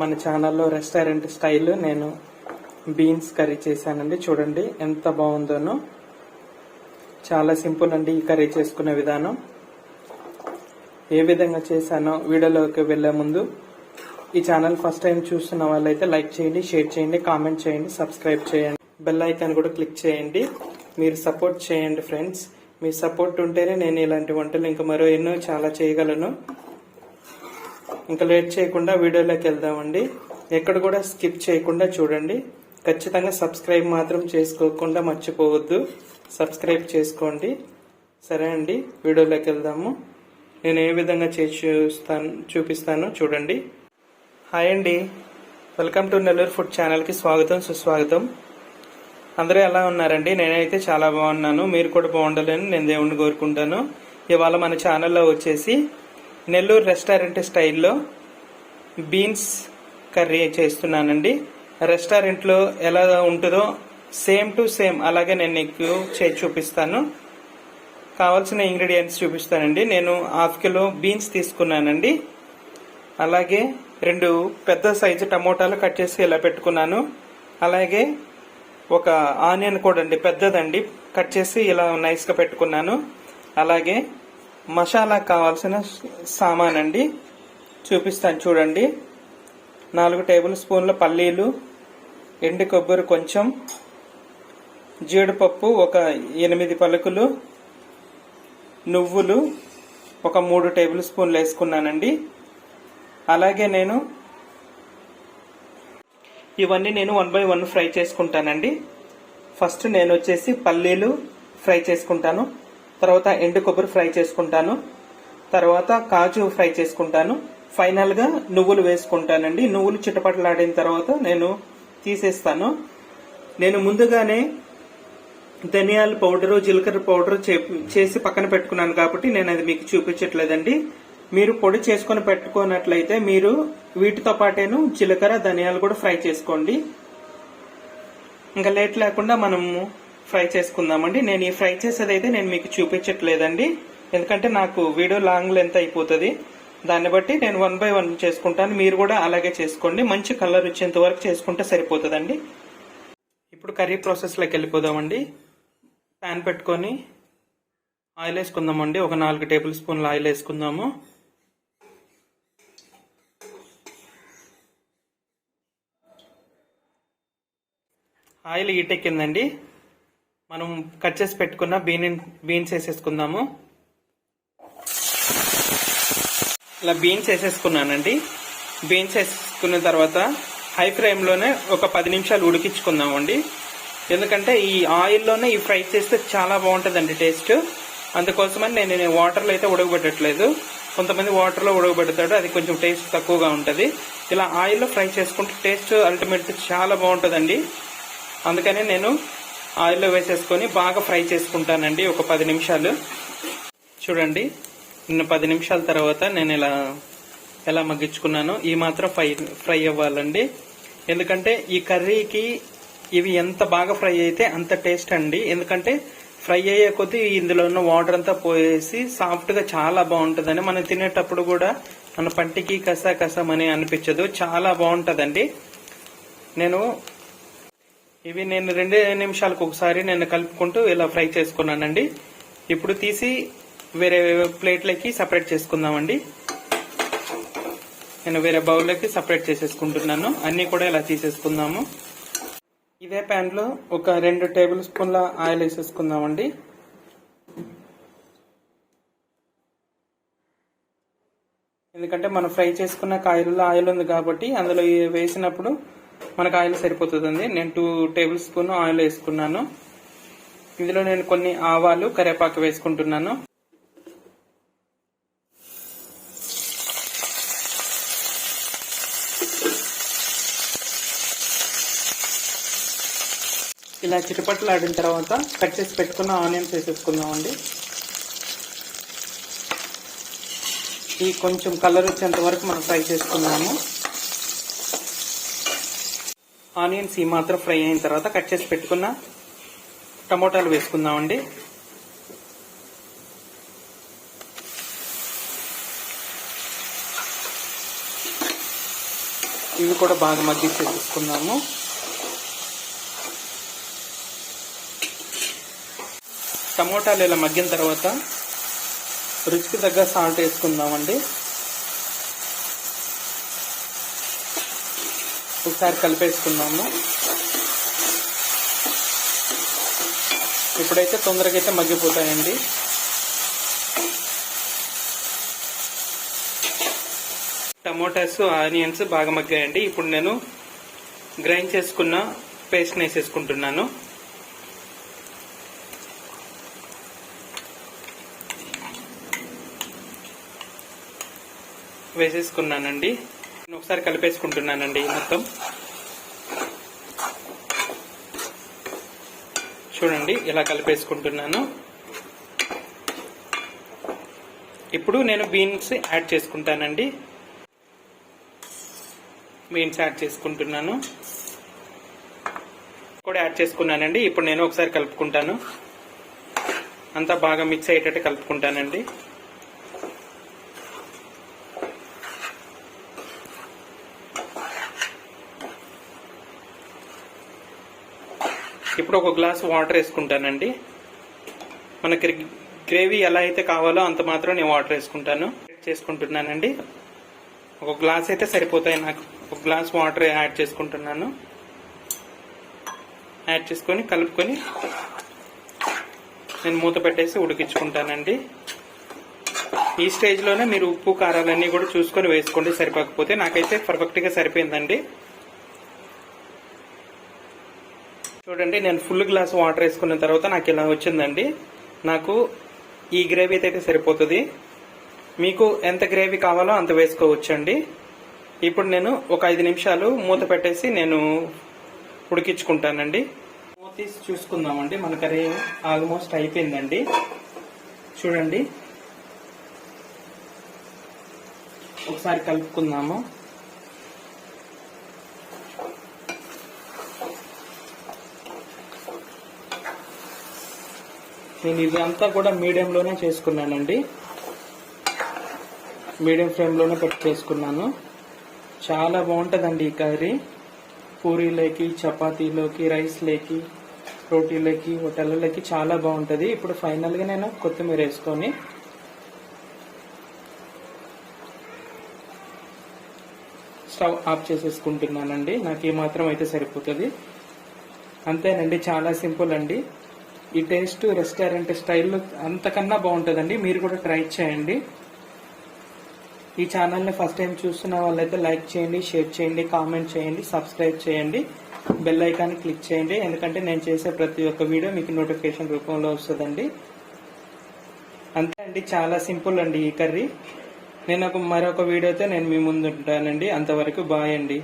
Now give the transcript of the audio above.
మన ఛానల్లో restaurant style నేను బీన్స్ కర్రీ చేశానండి. చూడండి ఎంత బాగుందోనో. చాలా సింపుల్ అండి ఈ కర్రీ చేసుకునే విధానం. ఏ విధంగా చేశానో వీడియోలోకి వెళ్లే ముందు ఈ ఛానల్ ఫస్ట్ టైం చూస్తున్న వాళ్ళైతే లైక్ చేయండి, షేర్ చేయండి, కామెంట్ చేయండి, సబ్స్క్రైబ్ చేయండి, బెల్ ఐకాన్ కూడా క్లిక్ చేయండి. మీరు సపోర్ట్ చేయండి ఫ్రెండ్స్. మీ సపోర్ట్ ఉంటేనే నేను ఇలాంటి వంటలు ఇంకా మరో ఎన్నో చాలా చేయగలను. ఇంకా లేట్ చేయకుండా వీడియోలోకి వెళ్దామండి. ఎక్కడ కూడా స్కిప్ చేయకుండా చూడండి. ఖచ్చితంగా సబ్స్క్రైబ్ మాత్రం చేసుకోకుండా మర్చిపోవద్దు. సబ్స్క్రైబ్ చేసుకోండి. సరే అండి, వీడియోలోకి వెళ్దాము. నేను ఏ విధంగా చూపిస్తాను చూడండి. హాయ్ అండి, వెల్కమ్ టు నెల్లూరు ఫుడ్ ఛానల్కి స్వాగతం, సుస్వాగతం. అందరూ ఎలా ఉన్నారండి? నేనైతే చాలా బాగున్నాను. మీరు కూడా బాగుండాలని నేను దేవుణ్ణి కోరుకుంటాను. ఇవాళ మన ఛానల్లో వచ్చేసి నెల్లూరు రెస్టారెంట్ స్టైల్లో బీన్స్ కర్రీ చేస్తున్నానండి. రెస్టారెంట్లో ఎలా ఉంటుందో సేమ్ టు సేమ్ అలాగే నేను మీకు చేసి చూపిస్తాను. కావాల్సిన ఇంగ్రీడియంట్స్ చూపిస్తానండి. నేను 1/2 కిలో బీన్స్ తీసుకున్నానండి. అలాగే 2 పెద్ద సైజు టమోటాలు కట్ చేసి ఇలా పెట్టుకున్నాను. అలాగే ఒక ఆనియన్ కూడా అండి, పెద్దదండి, కట్ చేసి ఇలా నైస్గా పెట్టుకున్నాను. అలాగే మసాలా కావాల్సిన సామాన్ అండి చూపిస్తాను చూడండి. 4 టేబుల్ స్పూన్ల పల్లీలు, ఎండు కొబ్బరి కొంచెం, జీడిపప్పు ఒక 8 పలుకులు, నువ్వులు ఒక 3 టేబుల్ స్పూన్లు వేసుకున్నానండి. అలాగే ఇవన్నీ నేను 1 బై 1 ఫ్రై చేసుకుంటానండి. ఫస్ట్ నేను వచ్చేసి పల్లీలు ఫ్రై చేసుకుంటాను, తర్వాత ఎండు కొబ్బరి ఫ్రై చేసుకుంటాను, తర్వాత కాజు ఫ్రై చేసుకుంటాను, ఫైనల్ గా నువ్వులు వేసుకుంటానండి. నువ్వులు చిటపటలాడిన తర్వాత నేను తీసేస్తాను. నేను ముందుగానే ధనియాల పౌడరు, జీలకర్ర పౌడర్ చేసి పక్కన పెట్టుకున్నాను కాబట్టి నేను అది మీకు చూపించట్లేదండి. మీరు పొడి చేసుకుని పెట్టుకున్నట్లయితే మీరు వీటితో పాటేను జీలకర్ర, ధనియాలు కూడా ఫ్రై చేసుకోండి. ఇంకా లేట్ లేకుండా మనము ఫ్రై చేసుకుందామండి. నేను ఈ ఫ్రై చేసేదైతే నేను మీకు చూపించట్లేదండి, ఎందుకంటే నాకు వీడియో లాంగ్ లెంత్ అయిపోతుంది. దాన్ని బట్టి నేను 1 బై 1 చేసుకుంటాను. మీరు కూడా అలాగే చేసుకోండి. మంచి కలర్ వచ్చేంత వరకు చేసుకుంటే సరిపోతుందండి. ఇప్పుడు కర్రీ ప్రాసెస్లోకి వెళ్ళిపోదామండి. ప్యాన్ పెట్టుకొని ఆయిల్ వేసుకుందామండి. ఒక 4 టేబుల్ స్పూన్ల ఆయిల్ వేసుకుందాము. ఆయిల్ హీట్ ఎక్కిందండి. మనం కట్ చేసి పెట్టుకున్న బీన్స్ వేసేసుకుందాము. ఇలా బీన్స్ వేసేసుకున్నానండి. బీన్స్ వేసుకున్న తర్వాత హై ఫ్లేమ్లోనే ఒక 10 నిమిషాలు ఉడికించుకుందామండి. ఎందుకంటే ఈ ఆయిల్లోనే ఈ ఫ్రై చేస్తే చాలా బాగుంటుందండి టేస్ట్. అందుకోసమని నేను వాటర్లో అయితే ఉడకబెట్టట్లేదు. కొంతమంది వాటర్లో ఉడకబెడతాడు, అది కొంచెం టేస్ట్ తక్కువగా ఉంటుంది. ఇలా ఆయిల్లో ఫ్రై చేసుకుంటే టేస్ట్ అల్టిమేట్ చాలా బాగుంటుందండి. అందుకనే నేను ఆయిల్లో వేసేసుకొని బాగా ఫ్రై చేసుకుంటానండి ఒక 10 నిమిషాలు. చూడండి, నిన్న 10 నిమిషాల తర్వాత నేను ఎలా మగ్గించుకున్నానో ఈ మాత్రం ఫ్రై అవ్వాలండి. ఎందుకంటే ఈ కర్రీకి ఇవి ఎంత బాగా ఫ్రై అయితే అంత టేస్ట్ అండి. ఎందుకంటే ఫ్రై అయ్యే కొద్దీ ఇందులో ఉన్న వాటర్ అంతా పోయేసి సాఫ్ట్గా చాలా బాగుంటుందని మనం తినేటప్పుడు కూడా మన పంటికి కసమని అనిపించదు, చాలా బాగుంటుందండి. ఇవి నేను 2 నిమిషాలకు ఒకసారి నేను కలుపుకుంటూ ఇలా ఫ్రై చేసుకున్నానండి. ఇప్పుడు తీసి వేరే ప్లేట్లకి సపరేట్ చేసుకుందామండి. నేను వేరే బౌల్లోకి సపరేట్ చేసేసుకుంటున్నాను. అన్నీ కూడా ఇలా తీసేసుకుందాము. ఇదే ప్యాన్లో ఒక 2 టేబుల్ స్పూన్ల ఆయిల్ వేసేసుకుందామండి. ఎందుకంటే మనం ఫ్రై చేసుకున్న కాయలలో ఆయిల్ ఉంది కాబట్టి అందులో వేసినప్పుడు మనకు ఆయిల్ సరిపోతుందండి. నేను 2 టేబుల్ స్పూన్ ఆయిల్ వేసుకున్నాను. ఇందులో నేను కొన్ని ఆవాలు, కరివేపాకు వేసుకుంటున్నాను. ఇలా చిటపట్లు ఆడిన తర్వాత కట్ చేసి పెట్టుకున్న ఆనియన్స్ వేసేసుకుందామండి. ఈ కొంచెం కలర్ వచ్చేంత వరకు మనం ఫ్రై చేసుకున్నాము. ఆనియన్స్ ఈ మాత్రం ఫ్రై అయిన తర్వాత కట్ చేసి పెట్టుకున్న టమోటాలు వేసుకుందామండి. ఇవి కూడా బాగా మగ్గించేసుకున్నాము. టమోటాలు ఇలా మగ్గిన తర్వాత రుచికి తగ్గ సాల్ట్ వేసుకుందామండి. ఒకసారి కలిపేసుకున్నాము. ఇప్పుడైతే తొందరగా అయితే మగ్గిపోతాయండి. టమోటాస్ ఆనియన్స్ బాగా మగ్గాయండి. ఇప్పుడు నేను గ్రైండ్ చేసుకున్న పేస్ట్ వేసేసుకుంటున్నాను. వేసేసుకున్నానండి. నేను ఒకసారి కలిపేసుకుంటున్నానండి మొత్తం. చూడండి ఇలా కలిపేసుకుంటున్నాను. ఇప్పుడు నేను బీన్స్ యాడ్ చేసుకుంటానండి. బీన్స్ యాడ్ చేసుకుంటున్నాను కూడా యాడ్ చేసుకున్నానండి. ఇప్పుడు నేను ఒకసారి కలుపుకుంటాను. అంతా బాగా మిక్స్ అయ్యేటట్టు కలుపుకుంటానండి. ఇప్పుడు ఒక గ్లాస్ వాటర్ వేసుకుంటానండి. మనకి గ్రేవీ ఎలా అయితే కావాలో అంత మాత్రం నేను వాటర్ వేసుకుంటాను. చేసుకుంటున్నానండి. ఒక గ్లాస్ అయితే సరిపోతాయి నాకు. ఒక గ్లాస్ వాటర్ యాడ్ చేసుకుంటున్నాను. యాడ్ చేసుకొని కలుపుకొని నేను మూత పెట్టేసి ఉడికించుకుంటానండి. ఈ స్టేజ్లోనే మీరు ఉప్పు కారాలన్నీ కూడా చూసుకొని వేసుకోండి. సరిపోకపోతే నాకైతే పర్ఫెక్ట్గా సరిపోయిందండి. చూడండి నేను ఫుల్ గ్లాస్ వాటర్ వేసుకున్న తర్వాత నాకు ఇలా వచ్చిందండి. నాకు ఈ గ్రేవీ అయితే సరిపోతుంది. మీకు ఎంత గ్రేవీ కావాలో అంత వేసుకోవచ్చండి. ఇప్పుడు నేను ఒక 5 నిమిషాలు మూత పెట్టేసి నేను ఉడికించుకుంటానండి. మూత తీసి చూసుకుందామండి. మన కర్రీ ఆల్మోస్ట్ అయిపోయిందండి. చూడండి ఒకసారి కలుపుకుందాము. నేను ఇది అంతా కూడా మీడియంలోనే చేసుకున్నానండి. మీడియం ఫ్లేమ్లోనే పెట్టి చేసుకున్నాను. చాలా బాగుంటుందండి ఈ కర్రీ. పూరీలోకి, చపాతీలోకి, రైస్లోకి, రోటీలోకి, హోటళ్ళలోకి చాలా బాగుంటుంది. ఇప్పుడు ఫైనల్గా నేను కొత్తిమీర వేసుకొని స్టవ్ ఆఫ్ చేసేసుకుంటున్నానండి. నాకు ఈ మాత్రం అయితే సరిపోతుంది. అంతేనండి, చాలా సింపుల్ అండి. ఈ టేస్ట్ రెస్టారెంట్ స్టైల్లో అంతకన్నా బాగుంటుందండి. మీరు కూడా ట్రై చేయండి. ఈ ఛానల్ని ఫస్ట్ టైం చూస్తున్న వాళ్ళైతే లైక్ చేయండి, షేర్ చేయండి, కామెంట్ చేయండి, సబ్స్క్రైబ్ చేయండి, బెల్ ఐకాన్ క్లిక్ చేయండి. ఎందుకంటే నేను చేసే ప్రతి ఒక్క వీడియో మీకు నోటిఫికేషన్ రూపంలో వస్తుందండి. అంతే అండి, చాలా సింపుల్ అండి ఈ కర్రీ. నేను మరొక వీడియోతో నేను మీ ముందు ఉంటానండి. అంతవరకు బాయ్ అండి.